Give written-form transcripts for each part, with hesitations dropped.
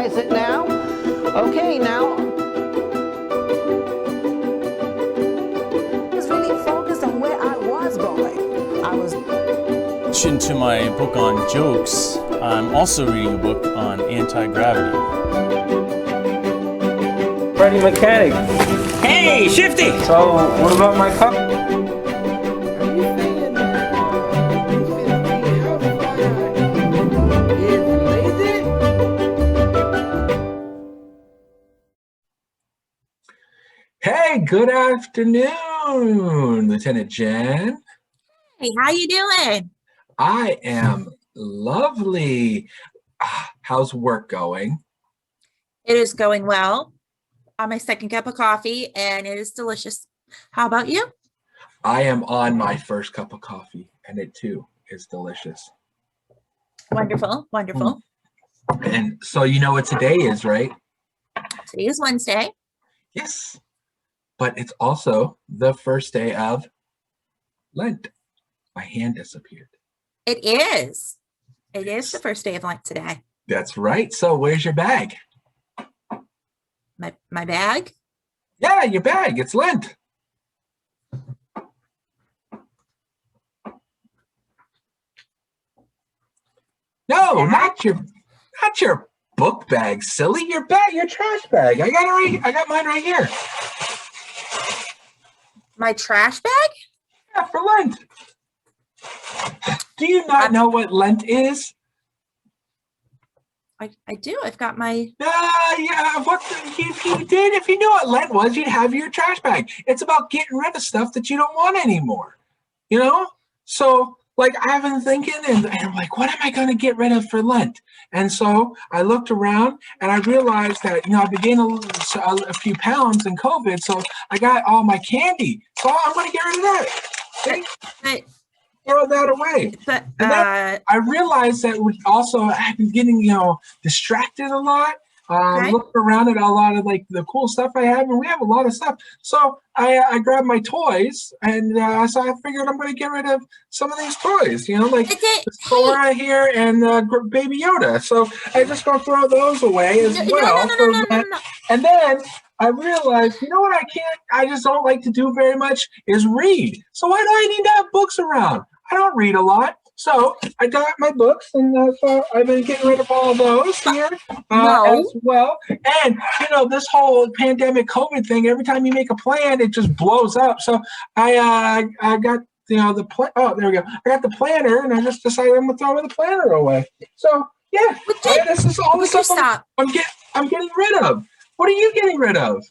realize it now. Okay, now. I was really focused on where I was going. I was. In addition to my book on jokes, I'm also reading a book on anti-gravity. Freddie Mechanic. Hey, Shifty! So, what about my car? Hey, good afternoon, Lieutenant Jen. Hey, how you doing? I am lovely. How's work going? It is going well. On my second cup of coffee, and it is delicious. How about you? I am on my first cup of coffee, and it too is delicious. Wonderful, wonderful. And so you know what today is, right? Today is Wednesday. Yes. But it's also the first day of Lent. My hand disappeared. It is. It is the first day of Lent today. That's right. So where's your bag? My bag? Yeah, your bag. It's Lent. No, not your book bag, silly. Your bag, your trash bag. I got mine right here. My trash bag? Yeah, for Lent. Do you not know what Lent is? I do. I've got my. Yeah. If you did, if you knew what Lent was, you'd have your trash bag. It's about getting rid of stuff that you don't want anymore. You know? So, like, I've been thinking, and I'm like, what am I going to get rid of for Lent? And so I looked around, and I realized that, I've been gaining a few pounds in COVID, so I got all my candy. So I'm going to get rid of that. Throw that away. But I realized that also I've been getting, distracted a lot. Looking around at a lot of like the cool stuff I have, and we have a lot of stuff. So I grabbed my toys, and so I figured I'm going to get rid of some of these toys. Like the Sora here and Baby Yoda. So I just going to throw those away as well. No. And then I realized, you know what I just don't like to do very much is read. So why do I need to have books around? I don't read a lot. So I got my books, and so I've been getting rid of all of those here as well. And, this whole pandemic COVID thing, every time you make a plan, it just blows up. So I got, the plan. Oh, there we go. I got the planner, and I just decided I'm going to throw the planner away. So, yeah, this is all the stuff I'm getting rid of. What are you getting rid of?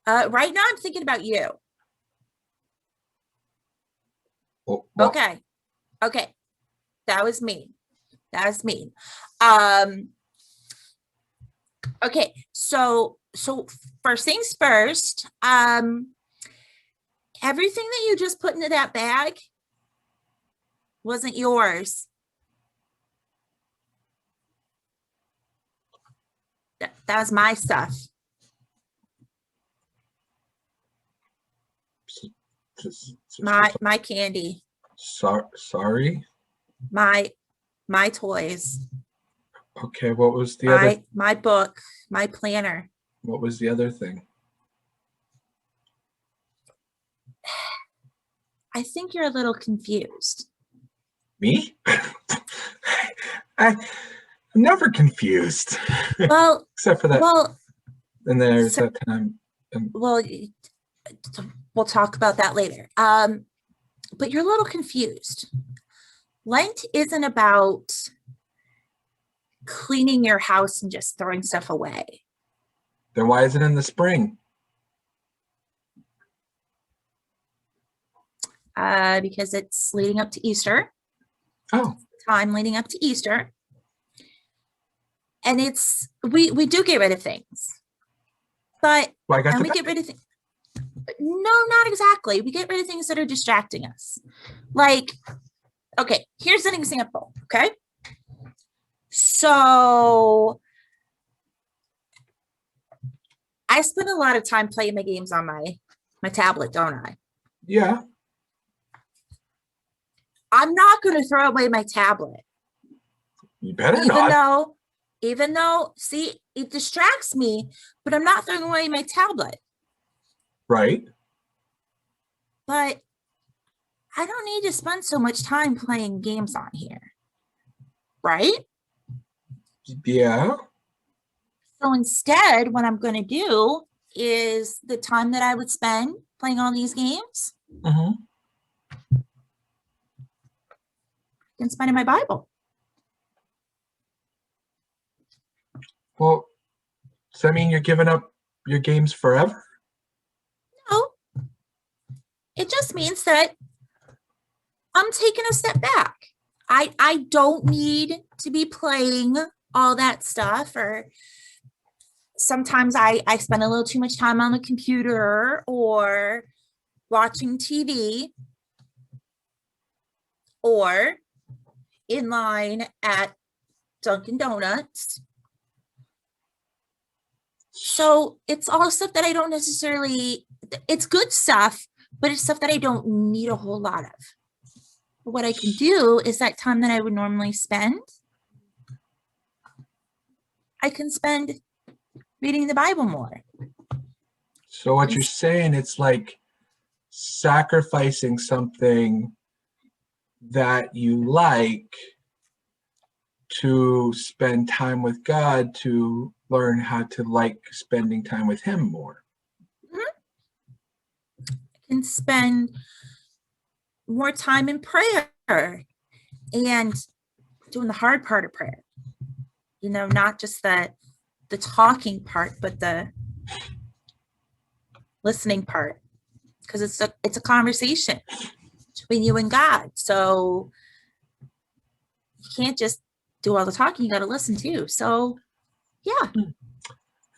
Right now I'm thinking about you. Well, Okay. That was me. Okay. So first things first, everything that you just put into that bag wasn't yours. That was my stuff. My candy. Sorry. My toys. Okay, what was the other? My book, my planner. What was the other thing? I think you're a little confused. Me? I'm never confused. Well, except for that. Well, and there's that time. Well, we'll talk about that later. But you're a little confused. Lent isn't about cleaning your house and just throwing stuff away. Then why is it in the spring? Because it's leading up to Easter. Oh. Time leading up to Easter. And we do get rid of things. But we get rid of things. No, not exactly. We get rid of things that are distracting us. Like, okay, here's an example, okay? So I spend a lot of time playing my games on my tablet, don't I? Yeah. I'm not going to throw away my tablet. You better not. Even though, see, it distracts me, but I'm not throwing away my tablet. Right. But I don't need to spend so much time playing games on here. Right? Yeah. So instead, what I'm going to do is the time that I would spend playing all these games, Mm-hmm. I can spend in my Bible. Well, does that mean you're giving up your games forever? No. It just means that I'm taking a step back. I don't need to be playing all that stuff, or sometimes I spend a little too much time on the computer or watching TV or in line at Dunkin' Donuts. So it's all stuff that I don't necessarily, it's good stuff, but it's stuff that I don't need a whole lot of. But what I can do is that time that I would normally spend, I can spend reading the Bible more. So what you're saying, it's like sacrificing something that you like to spend time with God, to learn how to like spending time with him more. I can spend more time in prayer and doing the hard part of prayer. You know, not just the talking part, but the listening part, because it's a conversation between you and God. So you can't just do all the talking, you got to listen too. So yeah.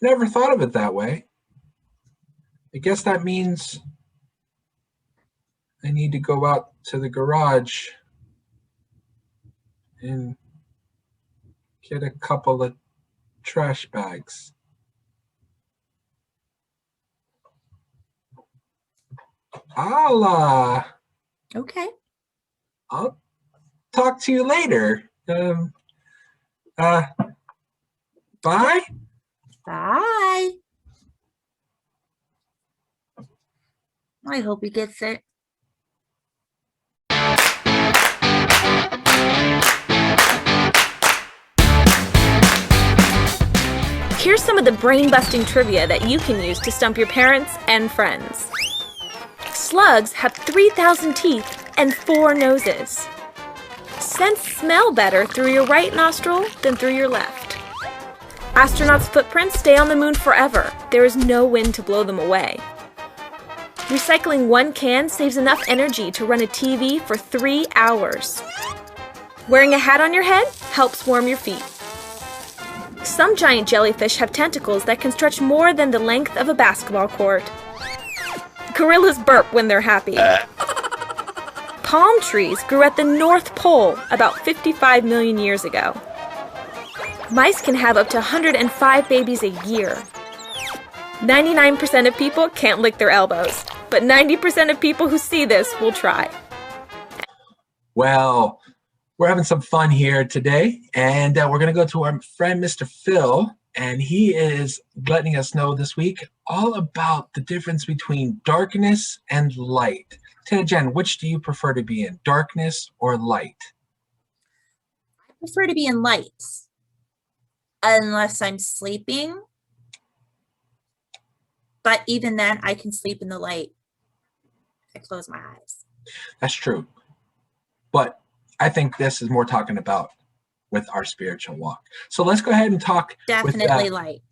Never thought of it that way. I guess that means I need to go out to the garage and get a couple of trash bags. Okay. I'll talk to you later. Bye. Bye. I hope he gets it. Here's some of the brain-busting trivia that you can use to stump your parents and friends. Slugs have 3,000 teeth and 4 noses. Scents smell better through your right nostril than through your left. Astronauts' footprints stay on the moon forever. There is no wind to blow them away. Recycling 1 can saves enough energy to run a TV for 3 hours. Wearing a hat on your head helps warm your feet. Some giant jellyfish have tentacles that can stretch more than the length of a basketball court. Gorillas burp when they're happy. Palm trees grew at the North Pole about 55 million years ago. Mice can have up to 105 babies a year. 99% of people can't lick their elbows, but 90% of people who see this will try. Well, we're having some fun here today, and we're going to go to our friend, Mr. Phil, and he is letting us know this week all about the difference between darkness and light. Tina Jen, which do you prefer to be in, darkness or light? I prefer to be in light, unless I'm sleeping. But even then, I can sleep in the light. I close my eyes. That's true. But I think this is more talking about with our spiritual walk. So let's go ahead and talk. Definitely light.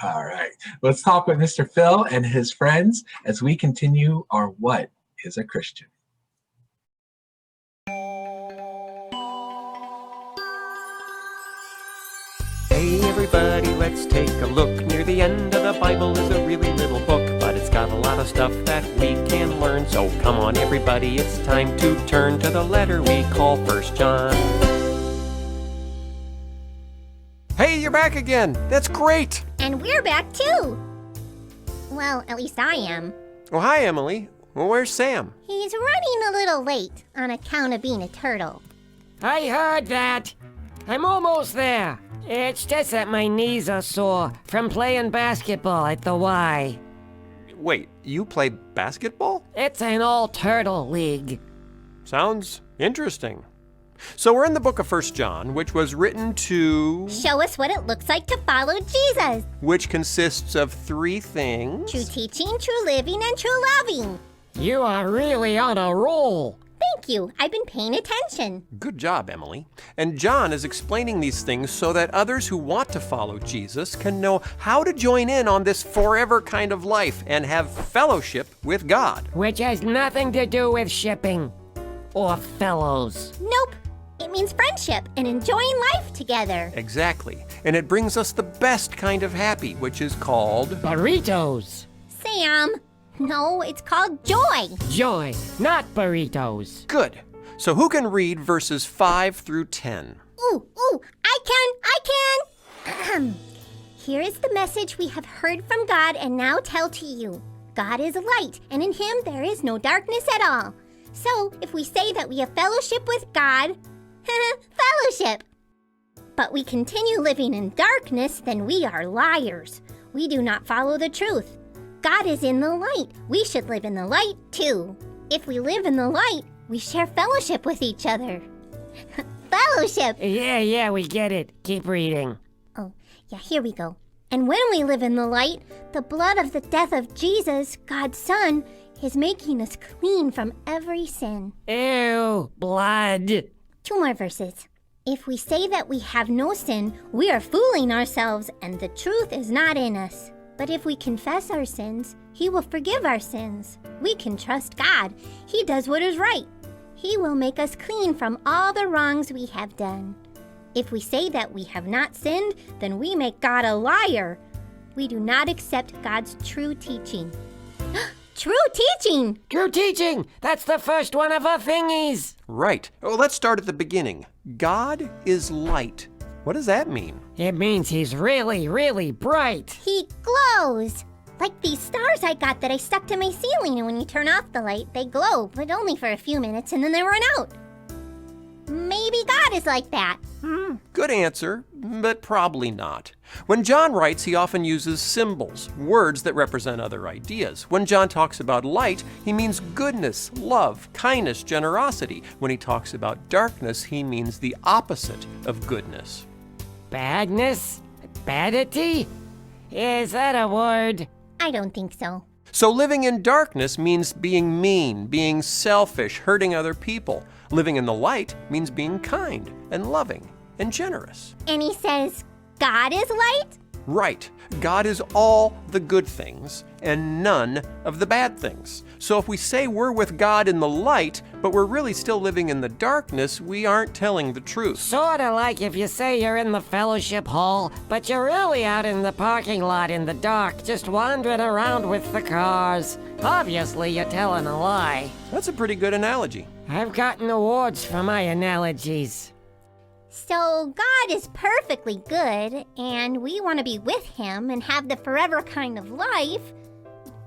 All right. Let's talk with Mr. Phil and his friends as we continue our What is a Christian? Hey everybody, let's take a look. Near the end of the Bible is a really little book, but it's got a lot of stuff that we can learn. So come on everybody, it's time to turn to the letter we call 1 John. Hey, you're back again. That's great. And we're back too. Well, at least I am. Oh, hi, Emily. Well, where's Sam? He's running a little late on account of being a turtle. I heard that. I'm almost there. It's just that my knees are sore from playing basketball at the Y. Wait, you play basketball? It's an all-turtle league. Sounds interesting. So we're in the book of 1 John, which was written to... show us what it looks like to follow Jesus. Which consists of 3 things. True teaching, true living, and true loving. You are really on a roll. Thank you. I've been paying attention. Good job, Emily. And John is explaining these things so that others who want to follow Jesus can know how to join in on this forever kind of life and have fellowship with God. Which has nothing to do with shipping or fellows. Nope. It means friendship and enjoying life together. Exactly. And it brings us the best kind of happy, which is called... burritos. Sam, no, it's called joy. Joy, not burritos. Good. So who can read verses 5 through 10? Ooh, I can. Here is the message we have heard from God and now tell to you. God is light, and in him there is no darkness at all. So if we say that we have fellowship with God, fellowship, but we continue living in darkness, then we are liars. We do not follow the truth. God is in the light. We should live in the light too. If we live in the light, we share fellowship with each other. Fellowship! Yeah, we get it. Keep reading. Oh, yeah, here we go. And when we live in the light, the blood of the death of Jesus, God's Son, is making us clean from every sin. Ew, blood. 2 more verses. If we say that we have no sin, we are fooling ourselves, and the truth is not in us. But if we confess our sins, he will forgive our sins. We can trust God. He does what is right. He will make us clean from all the wrongs we have done. If we say that we have not sinned, then we make God a liar. We do not accept God's true teaching. True teaching! True teaching! That's the first one of our thingies. Right. Well, let's start at the beginning. God is light. What does that mean? It means he's really, really bright. He glows. Like these stars I got that I stuck to my ceiling, and when you turn off the light, they glow, but only for a few minutes and then they run out. Maybe God is like that. Good answer, but probably not. When John writes, he often uses symbols, words that represent other ideas. When John talks about light, he means goodness, love, kindness, generosity. When he talks about darkness, he means the opposite of goodness. Badness? Badity? Is that a word? I don't think so. So living in darkness means being mean, being selfish, hurting other people. Living in the light means being kind and loving and generous. And he says, God is light? Right. God is all the good things and none of the bad things. So if we say we're with God in the light, but we're really still living in the darkness, we aren't telling the truth. Sorta like if you say you're in the fellowship hall, but you're really out in the parking lot in the dark, just wandering around with the cars. Obviously, you're telling a lie. That's a pretty good analogy. I've gotten awards for my analogies. So God is perfectly good, and we want to be with him and have the forever kind of life.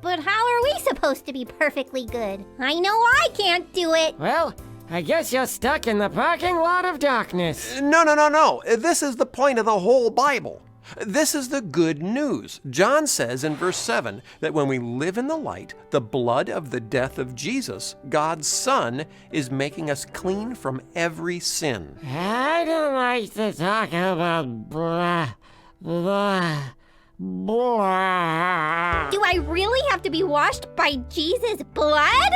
But how are we supposed to be perfectly good? I know I can't do it. Well, I guess you're stuck in the parking lot of darkness. No. This is the point of the whole Bible. This is the good news. John says in verse 7 that when we live in the light, the blood of the death of Jesus, God's Son, is making us clean from every sin. I don't like to talk about blah. Do I really have to be washed by Jesus' blood?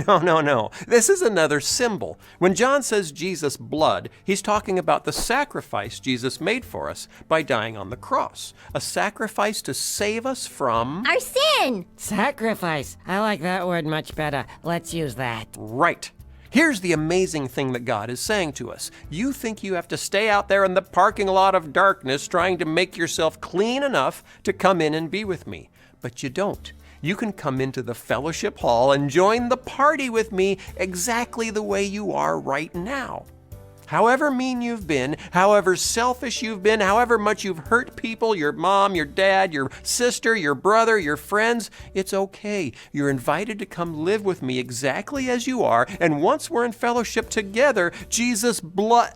No. This is another symbol. When John says Jesus' blood, he's talking about the sacrifice Jesus made for us by dying on the cross. A sacrifice to save us from... our sin! Sacrifice. I like that word much better. Let's use that. Right. Here's the amazing thing that God is saying to us. You think you have to stay out there in the parking lot of darkness trying to make yourself clean enough to come in and be with me. But you don't. You can come into the fellowship hall and join the party with me exactly the way you are right now. However mean you've been, however selfish you've been, however much you've hurt people, your mom, your dad, your sister, your brother, your friends, it's okay. You're invited to come live with me exactly as you are, and once we're in fellowship together, Jesus' blood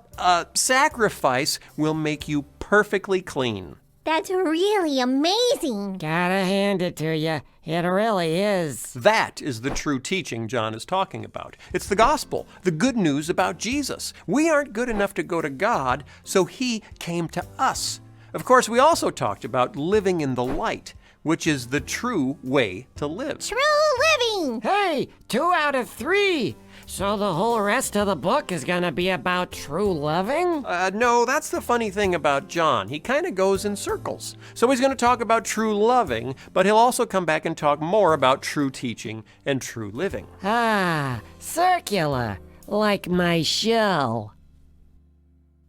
sacrifice will make you perfectly clean. That's really amazing. Gotta hand it to you. It really is. That is the true teaching John is talking about. It's the gospel, the good news about Jesus. We aren't good enough to go to God, so he came to us. Of course, we also talked about living in the light, which is the true way to live. True living. Hey, 2 out of 3. So the whole rest of the book is gonna be about true living? No, that's the funny thing about John. He kind of goes in circles. So he's going to talk about true loving, but he'll also come back and talk more about true teaching and true living. Ah, circular, like my show.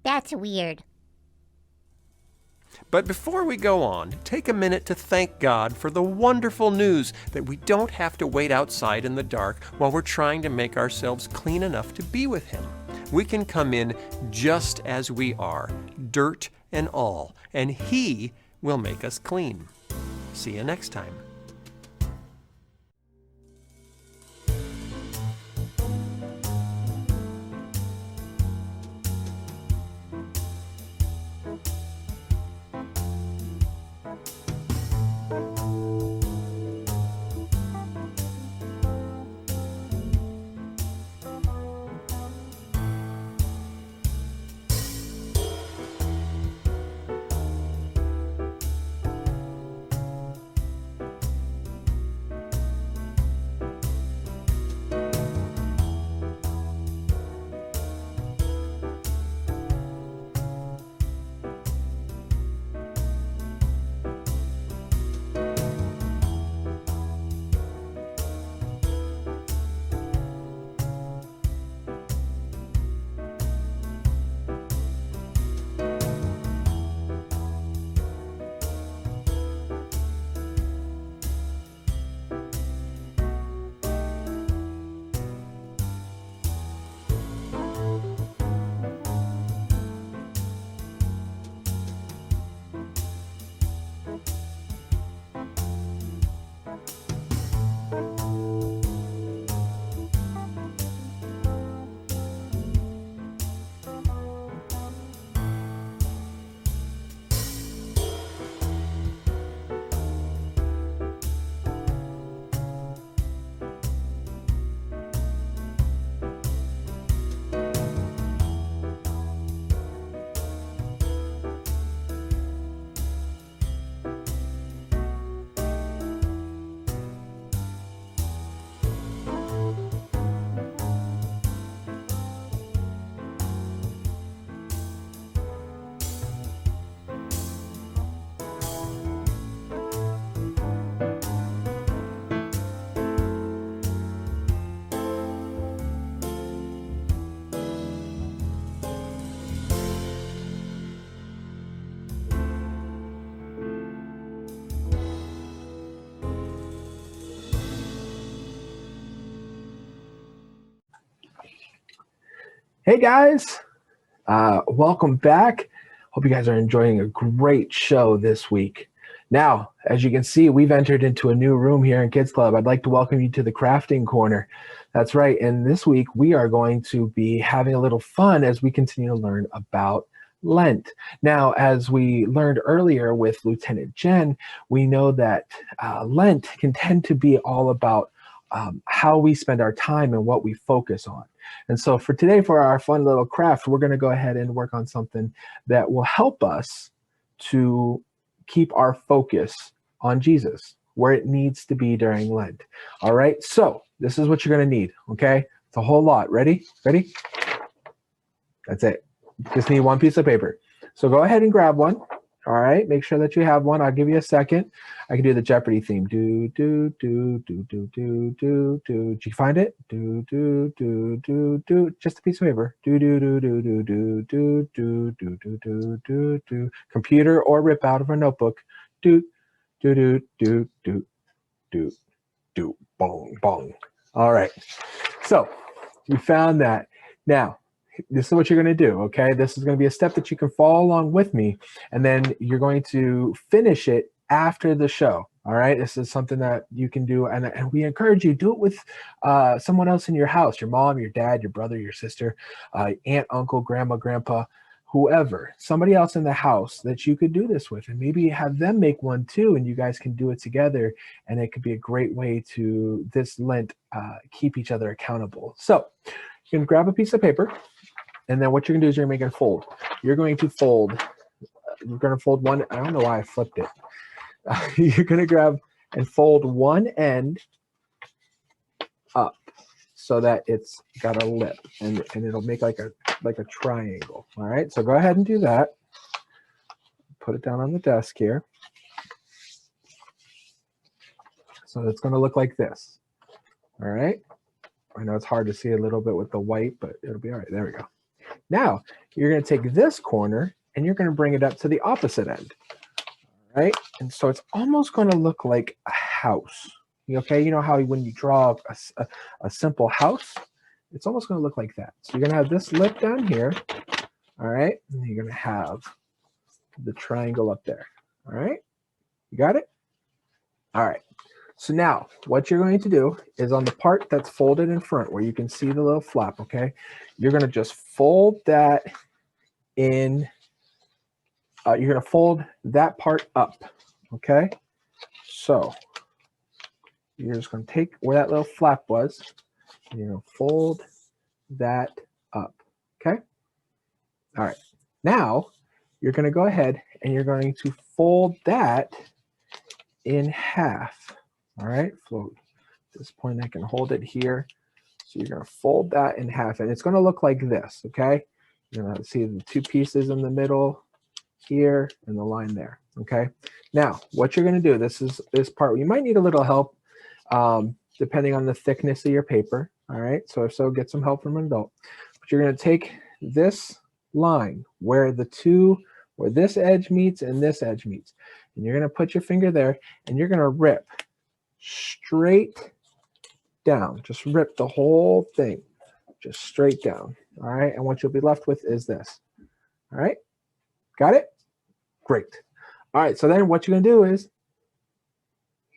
That's weird. But before we go on, take a minute to thank God for the wonderful news that we don't have to wait outside in the dark while we're trying to make ourselves clean enough to be with him. We can come in just as we are, dirt and all, and he will make us clean. See you next time. Hey guys, welcome back. Hope you guys are enjoying a great show this week. Now, as you can see, we've entered into a new room here in Kids Club. I'd like to welcome you to the crafting corner. That's right, and this week we are going to be having a little fun as we continue to learn about Lent. Now, as we learned earlier with Lieutenant Jen, we know that Lent can tend to be all about how we spend our time and what we focus on. And so for today, for our fun little craft, we're going to go ahead and work on something that will help us to keep our focus on Jesus, where it needs to be during Lent. All right, so this is what you're going to need, okay? It's a whole lot. Ready? Ready? That's it. Just need one piece of paper. So go ahead and grab one. All right, make sure that you have one. I'll give you a second. I can do the Jeopardy theme. Do, do, do, do, do, do, do, do. Did you find it? Do, do, do, do, do. Just a piece of paper. Do, do, do, do, do, do, do, do, do, do, do, do, do. Computer or rip out of a notebook. Do, do, do, do, do, do, do. Bong, bong. All right. So you found that. Now, this is what you're going to do, okay? This is going to be a step that you can follow along with me, and then you're going to finish it after the show, all right? This is something that you can do, and we encourage you, do it with someone else in your house, your mom, your dad, your brother, your sister, aunt, uncle, grandma, grandpa, whoever, somebody else in the house that you could do this with, and maybe have them make one too, and you guys can do it together, and it could be a great way to this Lent keep each other accountable. So you can grab a piece of paper, and then what you're gonna do is you're gonna make a fold. You're going to fold one. I don't know why I flipped it. You're gonna grab and fold one end up so that it's got a lip, and it'll make like a triangle. All right, so go ahead and do that. Put it down on the desk here. So it's going to look like this. All right, I know it's hard to see a little bit with the white, but it'll be all right. There we go. Now you're going to take this corner and you're going to bring it up to the opposite end. All right, and so it's almost going to look like a house. Okay, you know how when you draw a simple house, it's almost going to look like that. So you're going to have this lip down here, all right? And you're going to have the triangle up there, all right? You got it? All right. So now what you're going to do is on the part that's folded in front where you can see the little flap, okay? You're going to just fold that in. You're going to fold that part up, okay? So you're just going to take where that little flap was, and you're going to fold that up, okay? All right. Now, you're going to go ahead and you're going to fold that in half, all right? So at this point, I can hold it here. So you're going to fold that in half, and it's going to look like this, okay? You're going to see the two pieces in the middle here and the line there, okay? Now, what you're going to do, this part, you might need a little help depending on the thickness of your paper. All right, so if so, get some help from an adult. But you're going to take this line where this edge meets and this edge meets, and you're going to put your finger there, and you're going to rip straight down. Just rip the whole thing, just straight down. All right, and what you'll be left with is this. All right, got it? Great. All right, so then what you're going to do is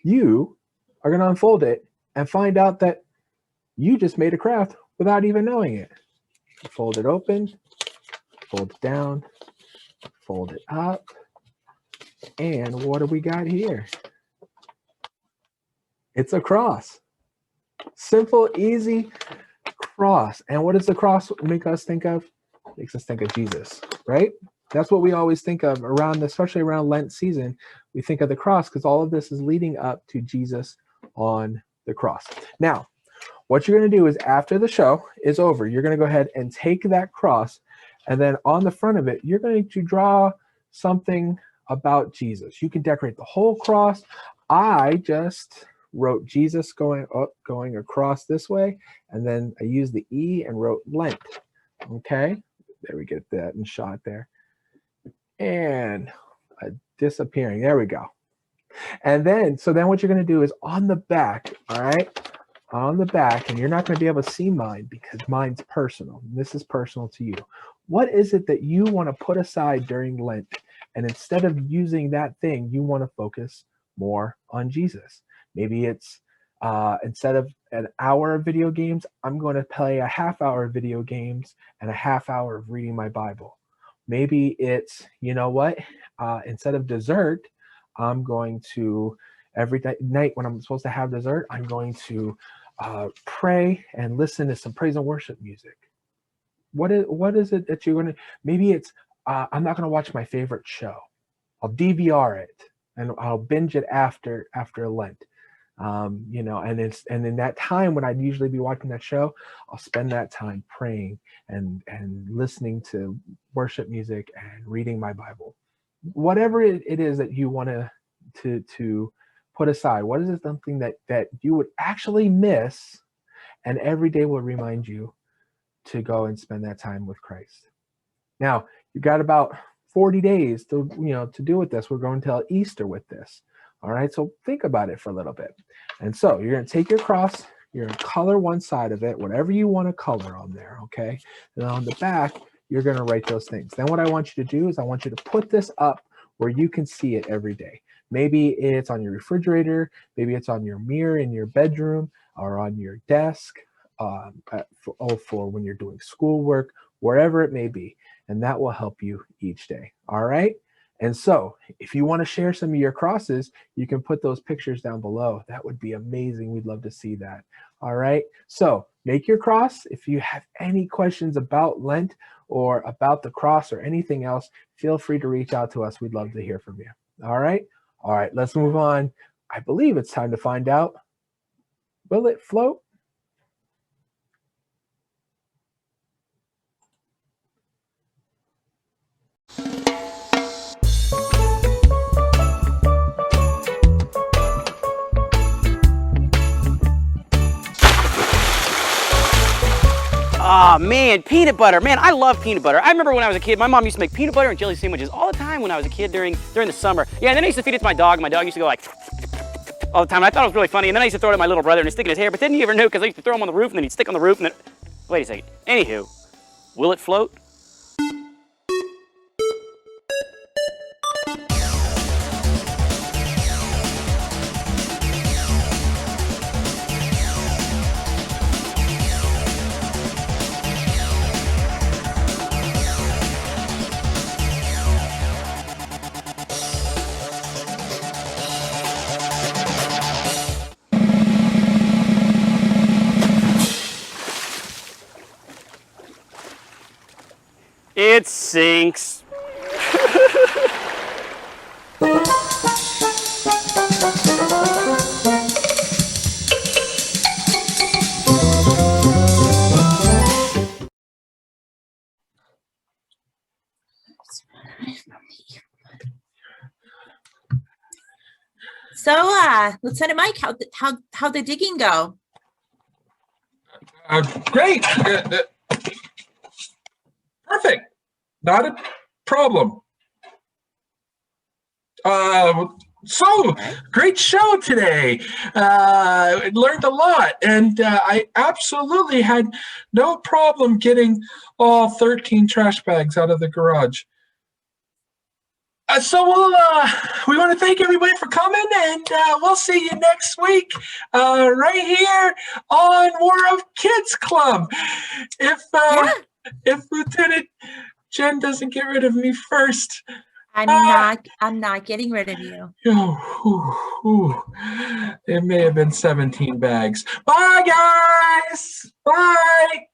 you are going to unfold it and find out that you just made a craft without even knowing it. Fold it open, fold it down, fold it up, and what do we got here? It's a cross. Simple, easy cross. And what does the cross make us think of? It makes us think of Jesus, right? That's what we always think of around, especially around Lent season. We think of the cross because all of this is leading up to Jesus on the cross. Now, what you're going to do is after the show is over, you're going to go ahead and take that cross, and then on the front of it, you're going to draw something about Jesus. You can decorate the whole cross. I just wrote Jesus going across this way, and then I used the E and wrote Lent. Okay, there we get that in shot there. And disappearing. There we go. And then, so then what you're going to do is on the back, all right, on the back, and you're not going to be able to see mine because mine's personal. This is personal to you. What is it that you want to put aside during Lent? And instead of using that thing, you want to focus more on Jesus. Maybe it's instead of an hour of video games, I'm going to play a half hour of video games and a half hour of reading my Bible. Maybe it's, you know what, instead of dessert, I'm going to, every night when I'm supposed to have dessert, I'm going to pray and listen to some praise and worship music. What is it that you're going to, maybe it's, I'm not going to watch my favorite show. I'll DVR it and I'll binge it after Lent. You know, and in that time when I'd usually be watching that show, I'll spend that time praying and listening to worship music and reading my Bible. Whatever it is that you want to put aside, what is it something that you would actually miss, and every day will remind you to go and spend that time with Christ. Now, you've got about 40 days to do with this. We're going till Easter with this. All right, so think about it for a little bit. And so you're going to take your cross, you're going to color one side of it, whatever you want to color on there, okay? And on the back, you're going to write those things. Then what I want you to do is I want you to put this up where you can see it every day. Maybe it's on your refrigerator, maybe it's on your mirror in your bedroom, or on your desk, for when you're doing schoolwork, wherever it may be. and that will help you each day. All right. And so if you want to share some of your crosses, you can put those pictures down below. That would be amazing. We'd love to see that. All right. So make your cross. If you have any questions about Lent or about the cross or anything else, feel free to reach out to us. We'd love to hear from you. All right. All right. Let's move on. I believe it's time to find out. Will it float? Oh man, peanut butter. Man, I love peanut butter. I remember when I was a kid, my mom used to make peanut butter and jelly sandwiches all the time when I was a kid during the summer. Yeah, and then I used to feed it to my dog. My dog used to go like all the time. And I thought it was really funny. And then I used to throw it at my little brother and he'd stick in his hair. But then you ever knew because I used to throw him on the roof and then he'd stick on the roof and then. Wait a second. Anywho, will it float? It sinks. So, Lieutenant Mike, how'd the digging go? Great. Perfect. Not a problem. So great show today. Learned a lot, and I absolutely had no problem getting all 13 trash bags out of the garage. So we want to thank everybody for coming, and we'll see you next week right here on War of Kids Club. If Lieutenant Jen doesn't get rid of me first. I'm not getting rid of you. It may have been 17 bags. Bye, guys. Bye.